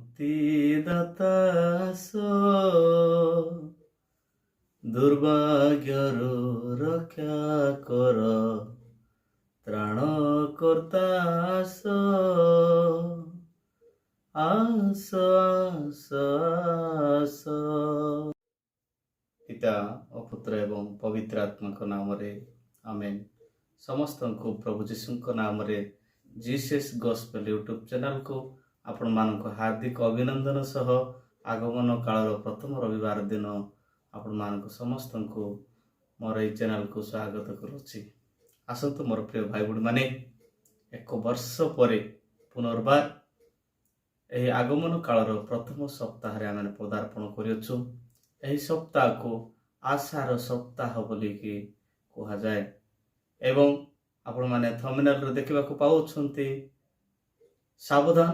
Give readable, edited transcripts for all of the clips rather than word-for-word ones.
ମୁକ୍ତିଦାତା ଆସ, ଦୁର୍ଭାଗ୍ୟରୁ ରକ୍ଷା କର, ତ୍ରାଣକର୍ତ୍ତା ଆସ, ଆସ ଆସ ଆସ। ପିତା ଓ ପୁତ୍ର ଏବଂ ପବିତ୍ର ଆତ୍ମାଙ୍କ ନାମରେ ଆମେନ୍। ସମସ୍ତଙ୍କୁ ପ୍ରଭୁ ଯୀଶୁଙ୍କ ନାମରେ ଜିସସ୍ ଗସ୍ପେଲ ୟୁଟ୍ୟୁବ୍ ଚ୍ୟାନେଲକୁ ଆପଣମାନଙ୍କ ହାର୍ଦ୍ଦିକ ଅଭିନନ୍ଦନ ସହ ଆଗମନ କାଳର ପ୍ରଥମ ରବିବାର ଦିନ ଆପଣମାନଙ୍କୁ ସମସ୍ତଙ୍କୁ ମୋର ଏହି ଚ୍ୟାନେଲକୁ ସ୍ୱାଗତ କରୁଛି। ଆସନ୍ତୁ ମୋର ପ୍ରିୟ ଭାଇ ଭଉଣୀମାନେ, 1 ବର୍ଷ ପରେ ପୁନର୍ବାର ଏହି ଆଗମନ କାଳର ପ୍ରଥମ ସପ୍ତାହରେ ଆମେ ପଦାର୍ପଣ କରିଅଛୁ। ଏହି ସପ୍ତାହକୁ ଆଶାର ସପ୍ତାହ ବୋଲିକି କୁହାଯାଏ ଏବଂ ଆପଣମାନେ ଥମ୍ବନେଲରେ ଦେଖିବାକୁ ପାଉଛନ୍ତି, ସାବଧାନ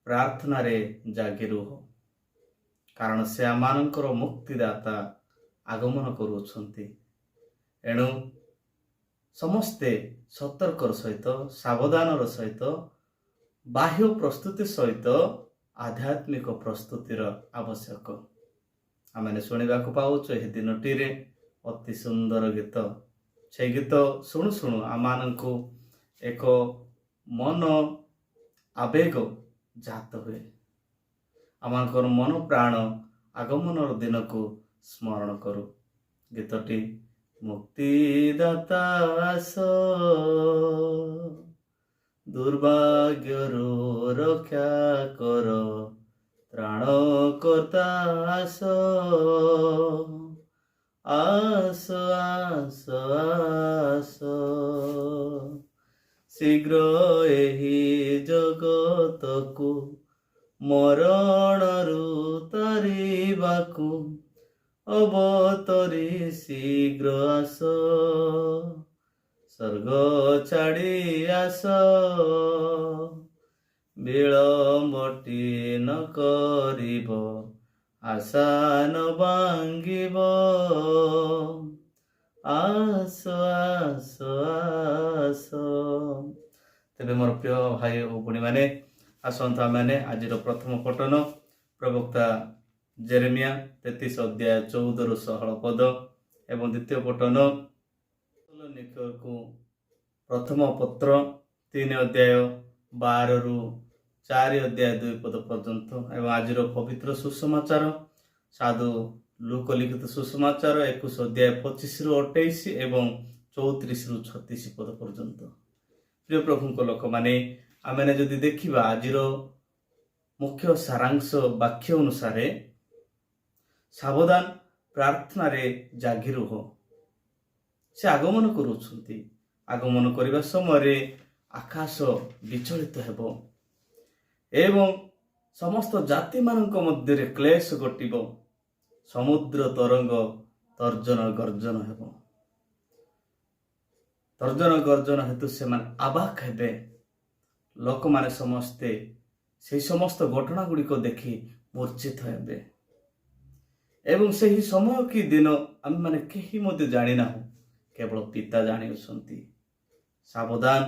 ପ୍ରାର୍ଥନାରେ ଜାଗି ରୁହ, କାରଣ ସେ ଆମମାନଙ୍କର ମୁକ୍ତିଦାତା ଆଗମନ କରୁଅଛନ୍ତି। ଏଣୁ ସମସ୍ତେ ସତର୍କର ସହିତ, ସାବଧାନର ସହିତ, ବାହ୍ୟ ପ୍ରସ୍ତୁତି ସହିତ ଆଧ୍ୟାତ୍ମିକ ପ୍ରସ୍ତୁତିର ଆବଶ୍ୟକ। ଆମେ ଶୁଣିବାକୁ ପାଉଛୁ ଏହି ଦିନଟିରେ ଅତି ସୁନ୍ଦର ଗୀତ। ସେ ଗୀତ ଶୁଣୁ ଶୁଣୁ ଆମମାନଙ୍କୁ ଏକ ମନ ଆବେଗ ଜାତ ହୁଏ। ଆମଙ୍କର ମନ ପ୍ରାଣ ଆଗମନର ଦିନକୁ ସ୍ମରଣ କରୁ। ଗୀତଟି ମୁକ୍ତିଦାତା ଆସ, ଦୁର୍ଭାଗ୍ୟରୁ ରକ୍ଷା କର, ତ୍ରାଣକର୍ତ୍ତା ଆସ, ଆସ ଆସ ଆସ। ଶୀଘ୍ର ଏହି ଜଗତକୁ ମରଣରୁ ତାରିବାକୁ ଅବତରି ଶୀଘ୍ର ଆସ, ସ୍ୱର୍ଗ ଛାଡ଼ି ଆସ, ବିଳମ୍ବଟି ନ କରିବ, ଆଶା ନ ଭାଙ୍ଗିବ, ଆସ ଆସ ଆସ। ତେବେ ମୋର ପ୍ରିୟ ଭାଇ ଓ ଭଉଣୀମାନେ, ଆସନ୍ତୁ ଆମମାନେ ଆଜିର ପ୍ରଥମ ପଠନ ପ୍ରବକ୍ତା ଜେରେମିୟା 33 ଅଧ୍ୟାୟ 14ରୁ 16 ପଦ ଏବଂ ଦ୍ୱିତୀୟ ପଠନ ତେସଲୋନିକେକୁ ପ୍ରଥମ ପତ୍ର 3 ଅଧ୍ୟାୟ 12ରୁ 4 ଅଧ୍ୟାୟ 2 ପଦ ପର୍ଯ୍ୟନ୍ତ ଏବଂ ଆଜିର ପବିତ୍ର ସୁସମାଚାର ସାଧୁ ଲୁକ ଲିଖିତ ସୁସମାଚାର 21 ଅଧ୍ୟାୟ 25ରୁ 28 ଏବଂ 34ରୁ 36 ପଦ ପର୍ଯ୍ୟନ୍ତ। ପ୍ରିୟ ପ୍ରଭୁଙ୍କ ଲୋକମାନେ, ଆମେ ଯଦି ଦେଖିବା ଆଜିର ମୁଖ୍ୟ ସାରାଂଶ ବାକ୍ୟ ଅନୁସାରେ, ସାବଧାନ ପ୍ରାର୍ଥନାରେ ଜାଗି ରୁହ। ସେ ଆଗମନ କରୁଛନ୍ତି। ଆଗମନ କରିବା ସମୟରେ ଆକାଶ ବିଚଳିତ ହେବ ଏବଂ ସମସ୍ତ ଜାତିମାନଙ୍କ ମଧ୍ୟରେ କ୍ଲେଶ ଘଟିବ। ସମୁଦ୍ର ତରଙ୍ଗ ତର୍ଜନ ଗର୍ଜନ ହେବ। ତର୍ଜନ ଗର୍ଜନ ହେତୁ ସେମାନେ ଅବାକ୍ ହେବେ। ଲୋକମାନେ ସମସ୍ତେ ସେହି ସମସ୍ତ ଘଟଣା ଗୁଡ଼ିକ ଦେଖି ମୂର୍ଚ୍ଛିତ ହେବେ ଏବଂ ସେହି ସମୟ କି ଦିନ ଆମେମାନେ କେହି ମଧ୍ୟ ଜାଣିନାହୁଁ, କେବଳ ପିତା ଜାଣିଅଛନ୍ତି। ସାବଧାନ,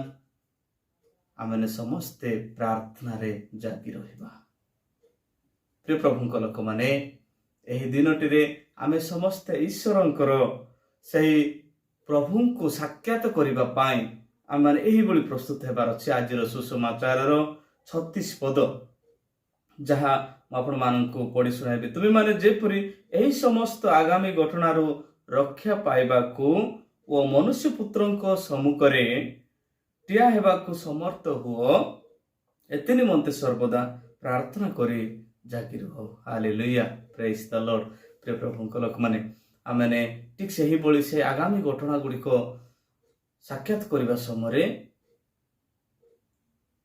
ଆମେ ସମସ୍ତେ ପ୍ରାର୍ଥନାରେ ଜାଗି ରହିବା। ପ୍ରିୟ ପ୍ରଭୁଙ୍କ ଲୋକମାନେ, ଏହି ଦିନଟିରେ ଆମେ ସମସ୍ତେ ଈଶ୍ୱରଙ୍କର ସେହି ପ୍ରଭୁଙ୍କୁ ସାକ୍ଷାତ କରିବା ପାଇଁ ଆମେ ଏହିଭଳି ପ୍ରସ୍ତୁତ ହେବାର ଅଛି। ଆଜିର ସୁସମାଚାରର 36 ପଦ, ଯାହା ମୁଁ ଆପଣମାନଙ୍କୁ ପଢ଼ି ଶୁଣାଇବି। ତୁମେମାନେ ଯେପରି ଏହି ସମସ୍ତ ଆଗାମୀ ଘଟଣାରୁ ରକ୍ଷା ପାଇବାକୁ ଓ ମନୁଷ୍ୟ ପୁତ୍ରଙ୍କ ସମ୍ମୁଖରେ ଠିଆ ହେବାକୁ ସମର୍ଥ ହୁଅ, ଏଥି ନିମନ୍ତେ ସର୍ବଦା ପ୍ରାର୍ଥନା କରି ଜାଗି ରୁହ। ହାଲେଲୁୟା, ପ୍ରେଜ୍ ଦ ଲର୍ଡ। ପ୍ରିୟ ପ୍ରଭୁଙ୍କ ଲୋକମାନେ, ଆମେ ଠିକ୍ ସେହିଭଳି ସେ ଆଗାମୀ ଘଟଣା ଗୁଡ଼ିକ ସାକ୍ଷାତ କରିବା ସମୟରେ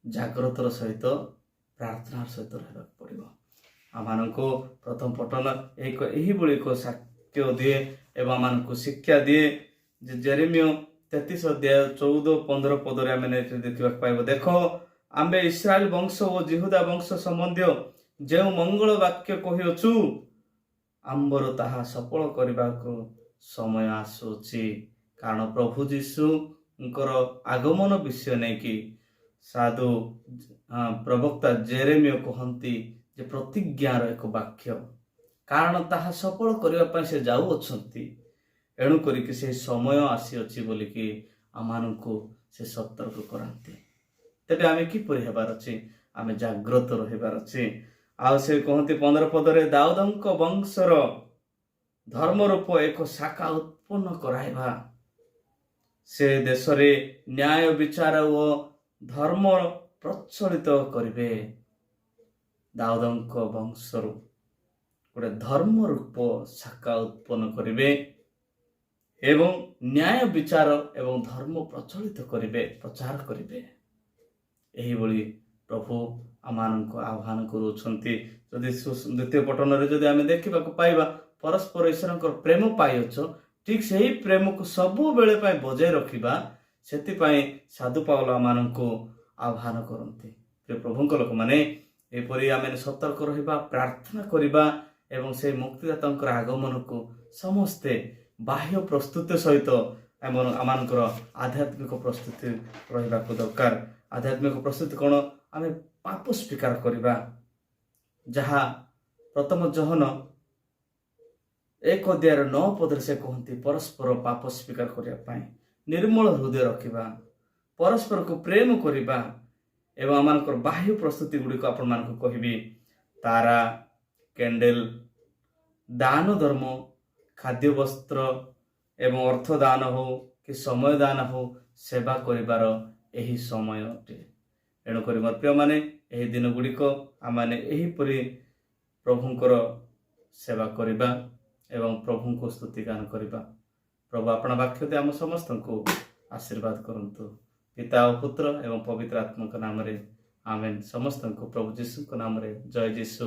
ଜାଗ୍ରତର ସହିତ ପ୍ରାର୍ଥନାର ସହିତ ରହିବାକୁ ପଡ଼ିବ। ଆମମାନଙ୍କୁ ପ୍ରଥମ ପଠନ ଏହିଭଳି ଏକ ସାକ୍ଷ୍ୟ ଦିଏ ଏବଂ ଆମମାନଙ୍କୁ ଶିକ୍ଷା ଦିଏ ଯେ ଜେରେମିୟା 33 ଅଧ୍ୟାୟ 14-15 ପଦରେ ଆମେ ଦେଖିବାକୁ ପାଇବ। ଦେଖ, ଆମ୍ଭେ ଇସ୍ରାଏଲ ବଂଶ ଓ ଜିହୁଦା ବଂଶ ସମ୍ବନ୍ଧୀୟ ଯେଉଁ ମଙ୍ଗଳ ବାକ୍ୟ କହିଅଛୁ, ଆମ୍ଭର ତାହା ସଫଳ କରିବାକୁ ସମୟ ଆସୁଅଛି। କାରଣ ପ୍ରଭୁ ଯୀଶୁଙ୍କର ଆଗମନ ବିଷୟ ନେଇକି ସାଧୁ ପ୍ରବକ୍ତା ଜେରେମିୟ କହନ୍ତି ଯେ ପ୍ରତିଜ୍ଞାର ଏକ ବାକ୍ୟ, କାରଣ ତାହା ସଫଳ କରିବା ପାଇଁ ସେ ଯାଉଅଛନ୍ତି। ଏଣୁ କରିକି ସେ ସମୟ ଆସିଅଛି ବୋଲିକି ଆମମାନଙ୍କୁ ସେ ସତର୍କ କରାନ୍ତି। ତେବେ ଆମେ କିପରି ହେବାର ଅଛି? ଆମେ ଜାଗ୍ରତ ରହିବାର ଅଛି। ଆଉ ସେ କହନ୍ତି 15 ପଦରେ, ଦାଉଦଙ୍କ ବଂଶର ଧର୍ମ ରୂପ ଏକ ଶାଖା ଉତ୍ପନ୍ନ କରାଇବା। ସେ ଦେଶରେ ନ୍ୟାୟ ବିଚାର ଓ ଧର୍ମ ପ୍ରଚଳିତ କରିବେ। ଦାଉଦଙ୍କ ବଂଶରୁ ଗୋଟେ ଧର୍ମ ରୂପ ଶାଖା ଉତ୍ପନ୍ନ କରିବେ ଏବଂ ନ୍ୟାୟ ବିଚାର ଏବଂ ଧର୍ମ ପ୍ରଚଳିତ କରିବେ, ପ୍ରଚାର କରିବେ। ଏହିଭଳି ପ୍ରଭୁ ଆମମାନଙ୍କୁ ଆହ୍ୱାନ କରୁଅଛନ୍ତି। ଯଦି ଦ୍ୱିତୀୟ ପଠନରେ ଯଦି ଆମେ ଦେଖିବାକୁ ପାଇବା, ପରସ୍ପର ଈଶ୍ୱରଙ୍କର ପ୍ରେମ ପାଇଅଛ, ଠିକ୍ ସେହି ପ୍ରେମକୁ ସବୁବେଳେ ପାଇଁ ବଜାୟ ରଖିବା, ସେଥିପାଇଁ ସାଧୁ ପାଉଲ ଆମମାନଙ୍କୁ ଆହ୍ୱାନ କରନ୍ତି। ପ୍ରଭୁଙ୍କ ଲୋକମାନେ, ଏପରି ଆମେ ସତର୍କ ରହିବା, ପ୍ରାର୍ଥନା କରିବା ଏବଂ ସେ ମୁକ୍ତିଦାତାଙ୍କର ଆଗମନକୁ ସମସ୍ତେ ବାହ୍ୟ ପ୍ରସ୍ତୁତି ସହିତ ଆମମାନଙ୍କର ଆଧ୍ୟାତ୍ମିକ ପ୍ରସ୍ତୁତି ରହିବାକୁ ଦରକାର। ଆଧ୍ୟାତ୍ମିକ ପ୍ରସ୍ତୁତି କ'ଣ? ଆମେ ପାପ ସ୍ୱୀକାର କରିବା, ଯାହା ପ୍ରଥମ ଯୋହନ 1:9 ପଦରେ ସେ କହନ୍ତି ପରସ୍ପର ପାପ ସ୍ୱୀକାର କରିବା ପାଇଁ, ନିର୍ମଳ ହୃଦୟ ରଖିବା, ପରସ୍ପରକୁ ପ୍ରେମ କରିବା। ଏବଂ ଆମମାନଙ୍କର ବାହ୍ୟ ପ୍ରସ୍ତୁତି ଗୁଡ଼ିକ ଆପଣମାନଙ୍କୁ କହିବି, ତାରା, କ୍ୟାଣ୍ଡେଲ, ଦାନ ଧର୍ମ, ଖାଦ୍ୟ ବସ୍ତ୍ର ଏବଂ ଅର୍ଥ ଦାନ ହେଉ କି ସମୟ ଦାନ ହେଉ, ସେବା କରିବାର ଏହି ସମୟ ଅଟେ। ଏଣୁକରି ମୋର ପ୍ରିୟମାନେ, ଏହି ଦିନ ଗୁଡ଼ିକ ଆମମାନେ ଏହିପରି ପ୍ରଭୁଙ୍କର ସେବା କରିବା ଏବଂ ପ୍ରଭୁଙ୍କୁ ସ୍ତୁତି ଗାନ କରିବା। ପ୍ରଭୁ ଆପଣ ବାକ୍ୟ ଦେଇ ଆମ ସମସ୍ତଙ୍କୁ ଆଶୀର୍ବାଦ କରନ୍ତୁ। ପିତା ଓ ପୁତ୍ର ଏବଂ ପବିତ୍ର ଆତ୍ମାଙ୍କ ନାମରେ ଆମେନ୍। ସମସ୍ତଙ୍କୁ ପ୍ରଭୁ ଯୀଶୁଙ୍କ ନାମରେ ଜୟ ଯୀଶୁ।